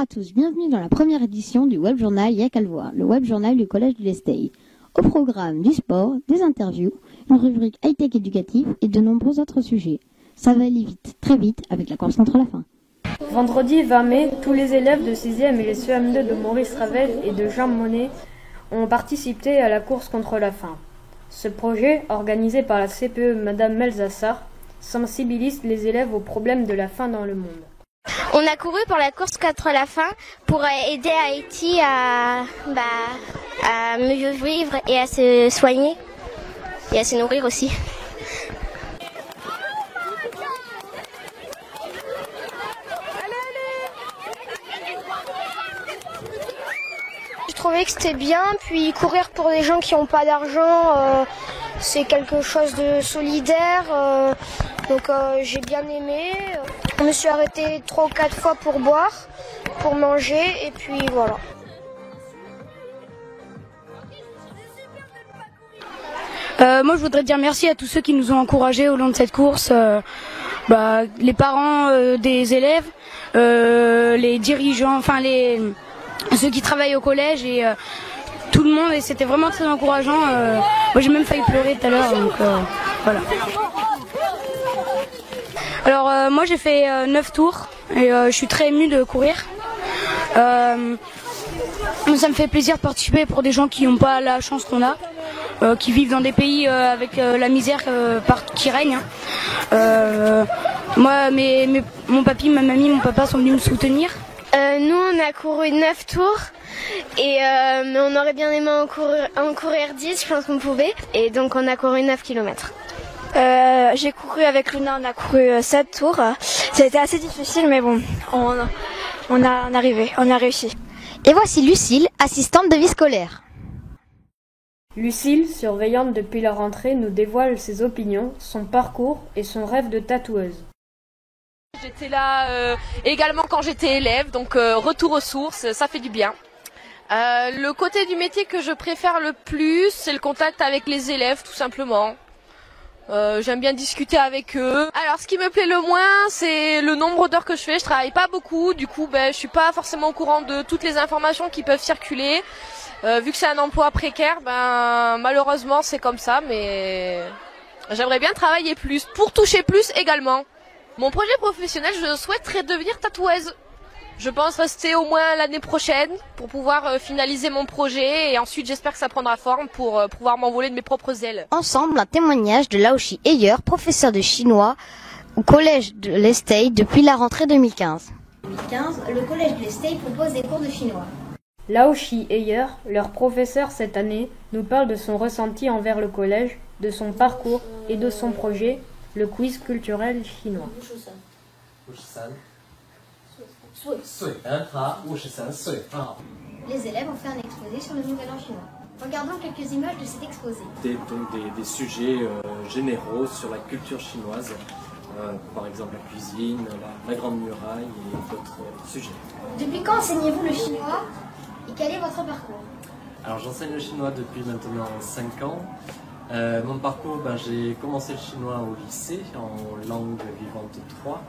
à tous, bienvenue dans la première édition du web journal Y'a qu'à le voir, le web journal du collège de l'Esteye. Au programme du sport, des interviews, une rubrique high-tech éducative et de nombreux autres sujets. Ça va aller vite, très vite, avec la course contre la faim. Vendredi 20 mai, tous les élèves de 6e et les CM2 de Maurice Ravel et de Jean Monnet ont participé à la course contre la faim. Ce projet, organisé par la CPE Madame Melzassar, sensibilise les élèves aux problèmes de la faim dans le monde. On a couru pour la course contre la faim pour aider Haïti à mieux vivre et à se soigner et à se nourrir aussi. Je trouvais que c'était bien, puis courir pour les gens qui n'ont pas d'argent, c'est quelque chose de solidaire, donc j'ai bien aimé. Je me suis arrêtée 3 ou 4 fois pour boire, pour manger, et puis voilà. Moi je voudrais dire merci à tous ceux qui nous ont encouragés au long de cette course, les parents des élèves, les dirigeants, ceux qui travaillent au collège et tout le monde, et c'était vraiment très encourageant. Moi j'ai même failli pleurer tout à l'heure, donc voilà. Alors moi j'ai fait 9 tours et je suis très émue de courir. Ça me fait plaisir de participer pour des gens qui n'ont pas la chance qu'on a, qui vivent dans des pays avec la misère qui règne. Moi, mon papy, ma mamie, mon papa sont venus me soutenir. Nous on a couru 9 tours mais on aurait bien aimé en courir 10, je pense qu'on pouvait, et donc on a couru 9 km. J'ai couru avec Luna, on a couru 7 tours. Ça a été assez difficile, mais bon, on a réussi. Et voici Lucille, assistante de vie scolaire. Lucille, surveillante depuis la rentrée, nous dévoile ses opinions, son parcours et son rêve de tatoueuse. J'étais là également quand j'étais élève, donc retour aux sources, ça fait du bien. Le côté du métier que je préfère le plus, c'est le contact avec les élèves, tout simplement. J'aime bien discuter avec eux. Alors ce qui me plaît le moins, c'est le nombre d'heures que je fais. Je travaille pas beaucoup, du coup je suis pas forcément au courant de toutes les informations qui peuvent circuler. Vu que c'est un emploi précaire, malheureusement c'est comme ça, mais j'aimerais bien travailler plus, pour toucher plus également. Mon projet professionnel, je souhaiterais devenir tatoueuse. Je pense rester au moins l'année prochaine pour pouvoir finaliser mon projet, et ensuite j'espère que ça prendra forme pour pouvoir m'envoler de mes propres ailes. Ensemble, un témoignage de Laoshi Heyer, professeur de chinois au collège de l'Esteye depuis la rentrée 2015. En 2015, le collège de l'Esteye propose des cours de chinois. Laoshi Heyer, leur professeur cette année, nous parle de son ressenti envers le collège, de son parcours et de son projet, le quiz culturel chinois. Les élèves ont fait un exposé sur le nouvel an chinois. Regardons quelques images de cet exposé. Des sujets généraux sur la culture chinoise, par exemple la cuisine, la Grande Muraille et d'autres sujets. Depuis quand enseignez-vous le chinois et quel est votre parcours? Alors j'enseigne le chinois depuis maintenant 5 ans. Mon parcours, j'ai commencé le chinois au lycée en langue vivante 3.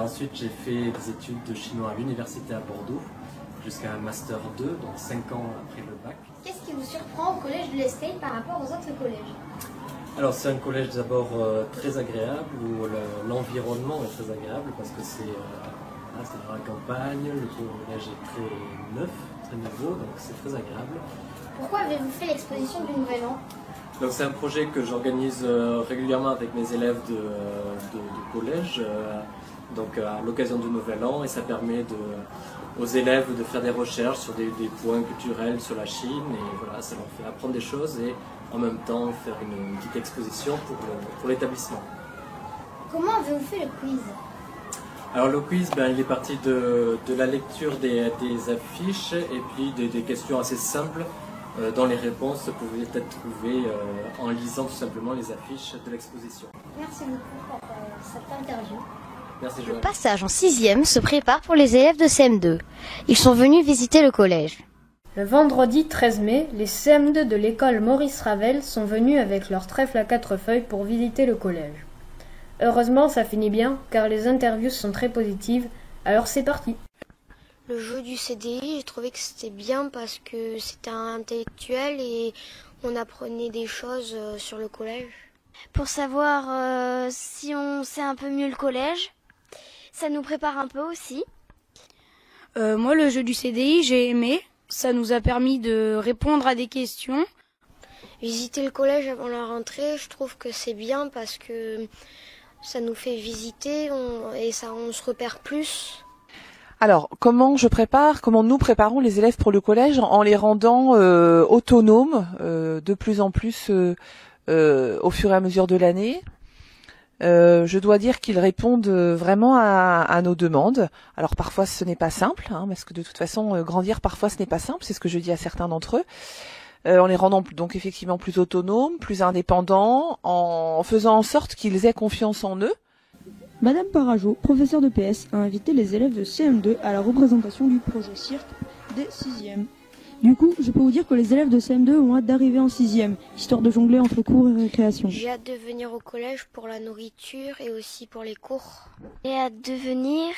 Ensuite j'ai fait des études de chinois à l'université à Bordeaux jusqu'à un master 2, donc 5 ans après le bac. Qu'est-ce qui vous surprend au collège de l'Esteye par rapport aux autres collèges? Alors c'est un collège d'abord très agréable, où l'environnement est très agréable parce que c'est dans la campagne, le collège est très neuf, très nouveau, donc c'est très agréable. Pourquoi avez-vous fait l'exposition du Nouvel An? Donc c'est un projet que j'organise régulièrement avec mes élèves de collège, donc à l'occasion du Nouvel An, et ça permet aux élèves de faire des recherches sur des points culturels sur la Chine, et voilà, ça leur fait apprendre des choses et en même temps faire une petite exposition pour l'établissement. Comment avez-vous fait le quiz? Alors le quiz, il est parti de la lecture des affiches et puis des questions assez simples dont les réponses pouvaient être trouvées en lisant tout simplement les affiches de l'exposition. Merci beaucoup pour cette interview. Merci, le passage en 6e se prépare pour les élèves de CM2. Ils sont venus visiter le collège. Le vendredi 13 mai, les CM2 de l'école Maurice Ravel sont venus avec leur trèfle à 4 feuilles pour visiter le collège. Heureusement, ça finit bien, car les interviews sont très positives, alors c'est parti. Le jeu du CDI, j'ai trouvé que c'était bien parce que c'était intellectuel et on apprenait des choses sur le collège. Pour savoir si on sait un peu mieux le collège, ça nous prépare un peu aussi. Moi, le jeu du CDI, j'ai aimé. Ça nous a permis de répondre à des questions. Visiter le collège avant la rentrée, je trouve que c'est bien parce que ça nous fait visiter et on se repère plus. Alors, comment nous préparons les élèves pour le collège en les rendant autonomes de plus en plus au fur et à mesure de l'année. Je dois dire qu'ils répondent vraiment à nos demandes. Alors parfois ce n'est pas simple, parce que de toute façon grandir parfois ce n'est pas simple, c'est ce que je dis à certains d'entre eux. En les rendant donc effectivement plus autonomes, plus indépendants, en faisant en sorte qu'ils aient confiance en eux. Madame Parajo, professeure de PS, a invité les élèves de CM2 à la représentation du projet cirque des 6e. Du coup, je peux vous dire que les élèves de CM2 ont hâte d'arriver en 6e, histoire de jongler entre cours et récréation. J'ai hâte de venir au collège pour la nourriture et aussi pour les cours. J'ai hâte de venir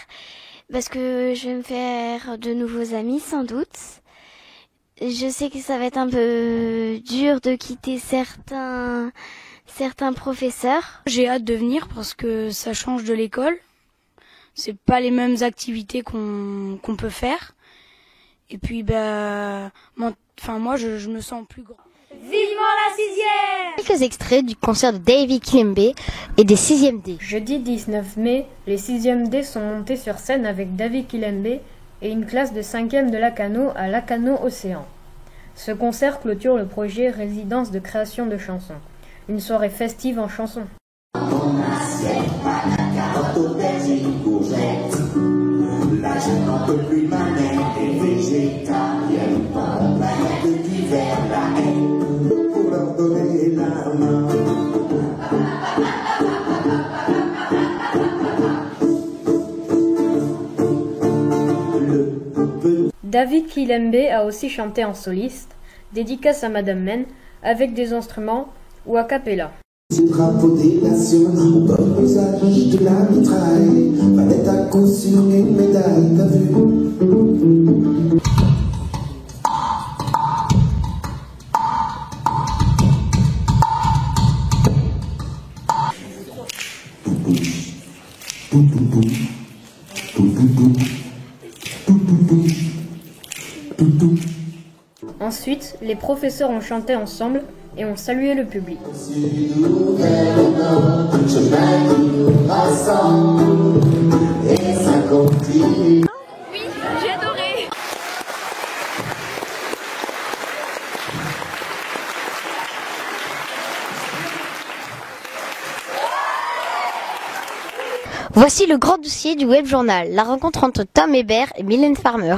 parce que je vais me faire de nouveaux amis sans doute. Je sais que ça va être un peu dur de quitter certains professeurs. J'ai hâte de venir parce que ça change de l'école. C'est pas les mêmes activités qu'on peut faire. Et puis, moi, je me sens plus grand. Vivement la 6e! Quelques extraits du concert de Davy Kilembe et des 6e D. Jeudi 19 mai, les 6e D sont montés sur scène avec Davy Kilembe et une classe de 5e de Lacano à Lacano Océan. Ce concert clôture le projet Résidence de création de chansons. Une soirée festive en chansons. David Kilembe a aussi chanté en soliste, dédicace à Madame Men, avec des instruments ou a cappella. Ce drapeau des nations, au bon usage de la mitraille, va mettre à coup sur une médaille, t'as vu? Ensuite, les professeurs ont chanté ensemble et ont salué le public. Oui, j'ai adoré. Voici le grand dossier du web journal, la rencontre entre Tom Hébert et Mylène Farmer.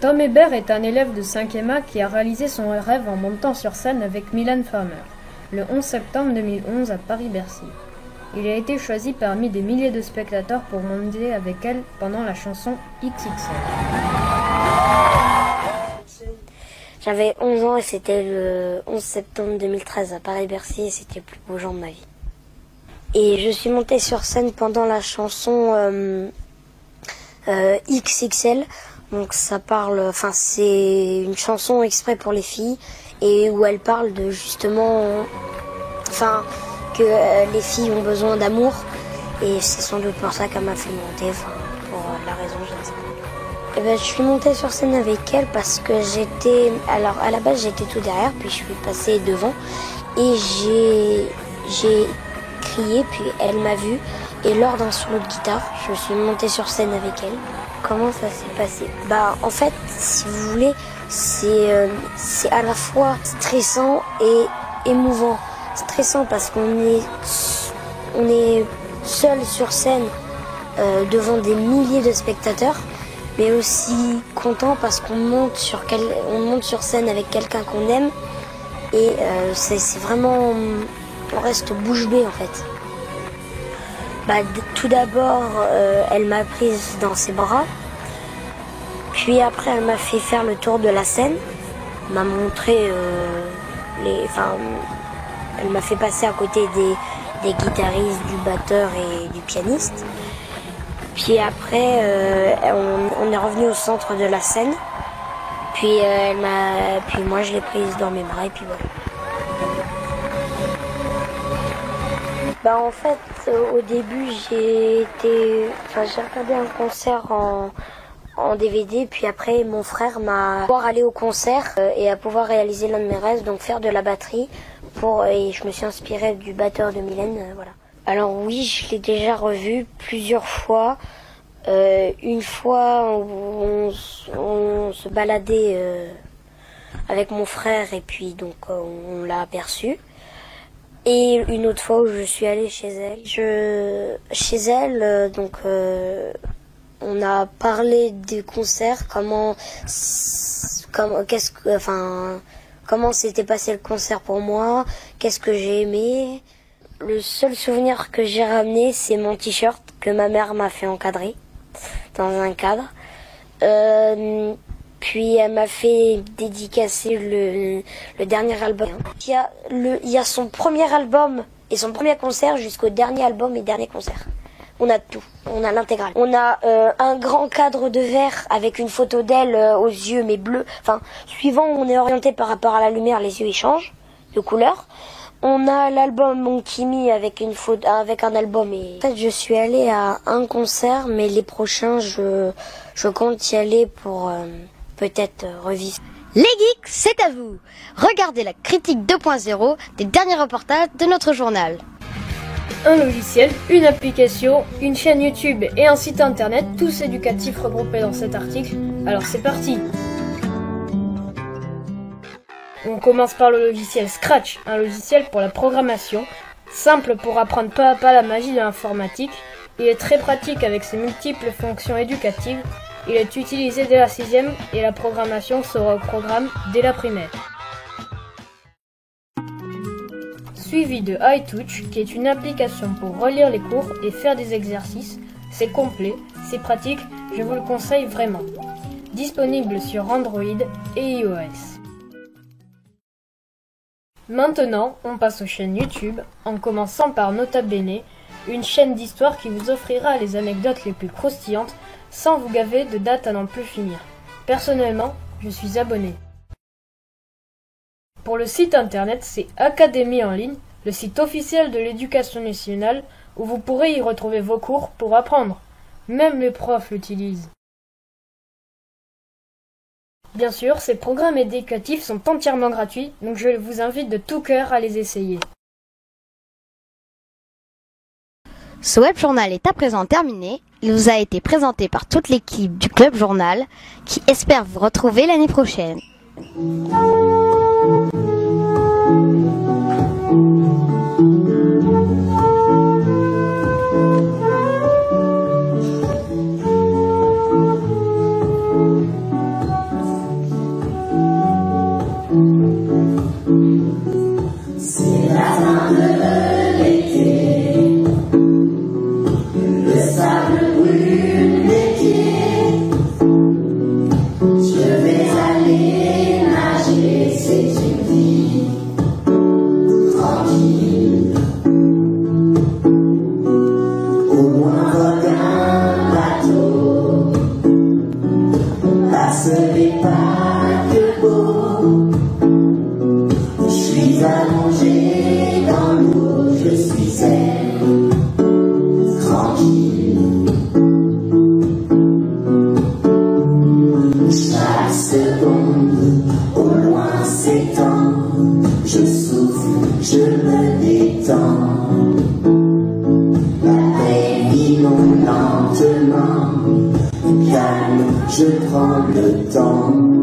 Tom Hébert est un élève de 5e A qui a réalisé son rêve en montant sur scène avec Mylène Farmer, le 11 septembre 2011 à Paris-Bercy. Il a été choisi parmi des milliers de spectateurs pour monter avec elle pendant la chanson XXL. J'avais 11 ans et c'était le 11 septembre 2013 à Paris-Bercy et c'était le plus beau jour de ma vie. Et je suis montée sur scène pendant la chanson XXL. Donc ça parle, c'est une chanson exprès pour les filles et où elle parle de justement, que les filles ont besoin d'amour et c'est sans doute pour ça qu'elle m'a fait monter, pour la raison je ne sais pas. Et je suis montée sur scène avec elle parce que à la base j'étais tout derrière puis je suis passée devant et j'ai crié puis elle m'a vue et lors d'un solo de guitare je suis montée sur scène avec elle. Comment ça s'est passé? En fait, si vous voulez, c'est à la fois stressant et émouvant. Stressant parce qu'on est seul sur scène devant des milliers de spectateurs, mais aussi content parce qu'on monte sur scène avec quelqu'un qu'on aime et c'est vraiment, on reste bouche bée en fait. Tout d'abord, elle m'a prise dans ses bras. Puis après, elle m'a fait faire le tour de la scène. M'a montré elle m'a fait passer à côté des guitaristes, du batteur et du pianiste. Puis après, on est revenu au centre de la scène. Puis puis moi je l'ai prise dans mes bras et puis voilà. Bah en fait, au début j'ai regardé un concert en DVD, puis après mon frère m'a pouvoir aller au concert et à pouvoir réaliser l'un de mes rêves, donc faire de la batterie et je me suis inspirée du batteur de Mylène, voilà. Alors oui, je l'ai déjà revu plusieurs fois. Une fois où on se baladait avec mon frère et puis donc on l'a aperçu. Et une autre fois où je suis allée chez elle. On a parlé du concert, comment s'était passé le concert pour moi, qu'est-ce que j'ai aimé. Le seul souvenir que j'ai ramené, c'est mon t-shirt que ma mère m'a fait encadrer dans un cadre. Puis elle m'a fait dédicacer le dernier album. Il y a son premier album et son premier concert jusqu'au dernier album et dernier concert. On a tout, on a l'intégrale. On a un grand cadre de verre avec une photo d'elle aux yeux mais bleus. Enfin, suivant où on est orienté par rapport à la lumière, les yeux ils changent de couleur. On a l'album Monkey Me avec un album. En fait, je suis allée à un concert, mais les prochains, je compte y aller pour peut-être revivre. Les geeks, c'est à vous. Regardez la critique 2.0 des derniers reportages de notre journal. Un logiciel, une application, une chaîne YouTube et un site internet, tous éducatifs regroupés dans cet article. Alors c'est parti. On commence par le logiciel Scratch, un logiciel pour la programmation, simple pour apprendre pas à pas la magie de l'informatique. Il est très pratique avec ses multiples fonctions éducatives. Il est utilisé dès la 6e et la programmation sera au programme dès la primaire. Suivi de iTouch, qui est une application pour relire les cours et faire des exercices. C'est complet, c'est pratique, je vous le conseille vraiment. Disponible sur Android et iOS. Maintenant, on passe aux chaînes YouTube, en commençant par Nota Bene, une chaîne d'histoire qui vous offrira les anecdotes les plus croustillantes sans vous gaver de dates à n'en plus finir. Personnellement, je suis abonné. Pour le site internet, c'est Académie en ligne, le site officiel de l'éducation nationale où vous pourrez y retrouver vos cours pour apprendre. Même les profs l'utilisent. Bien sûr, ces programmes éducatifs sont entièrement gratuits, donc je vous invite de tout cœur à les essayer. Ce web journal est à présent terminé. Il vous a été présenté par toute l'équipe du Club Journal qui espère vous retrouver l'année prochaine. C'est la fin de l'été, le sable brûle mes pieds. Je vais aller nager, c'est une vie tranquille. Au moins vogue un bateau, passe les paquebots. Je suis allongé dans l'eau, je suis zen, tranquille. Chaque seconde, au loin s'étend, je souffle, je me détends. La paix inonde lentement, calme, je prends le temps.